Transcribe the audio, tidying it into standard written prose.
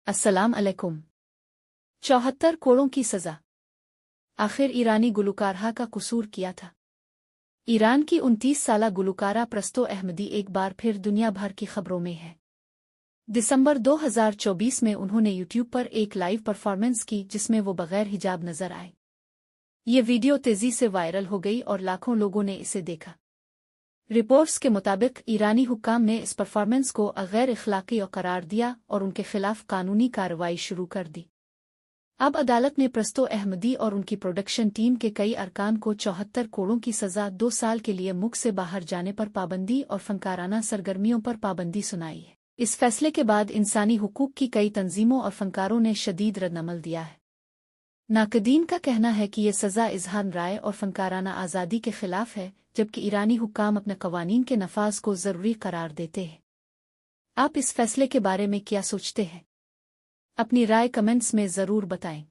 अस्सलाम अलैकुम। 74 कोड़ों की सजा। आखिर ईरानी गुलकारा का कसूर किया था। ईरान की 29 साला गुलकारा प्रस्तो अहमदी एक बार फिर दुनिया भर की खबरों में है। दिसंबर 2024 में उन्होंने यूट्यूब पर एक लाइव परफॉर्मेंस की जिसमें वो बगैर हिजाब नजर आए। ये वीडियो तेजी से वायरल हो गई और लाखों लोगों ने इसे देखा। रिपोर्ट्स के मुताबिक ईरानी हुक्काम ने इस परफॉर्मेंस को गैर इखलाकी करार दिया और उनके खिलाफ कानूनी कार्रवाई शुरू कर दी। अब अदालत ने प्रस्तो अहमदी और उनकी प्रोडक्शन टीम के कई अरकान को 74 कोड़ों की सजा 2 साल के लिए मुल्क से बाहर जाने पर पाबंदी और फनकाराना सरगर्मियों पर पाबंदी सुनाई है। इस फैसले के बाद इंसानी हुकूक की कई तंजीमों और फनकारों ने शदीद रद्दअमल दिया है। नाकदीन का कहना है कि यह सज़ा इजहार राय और फनकाराना आज़ादी के खिलाफ है, जबकि ईरानी हुक्काम अपने कवानीन के नफाज को ज़रूरी करार देते हैं। आप इस फैसले के बारे में क्या सोचते हैं? अपनी राय कमेंट्स में ज़रूर बताएं।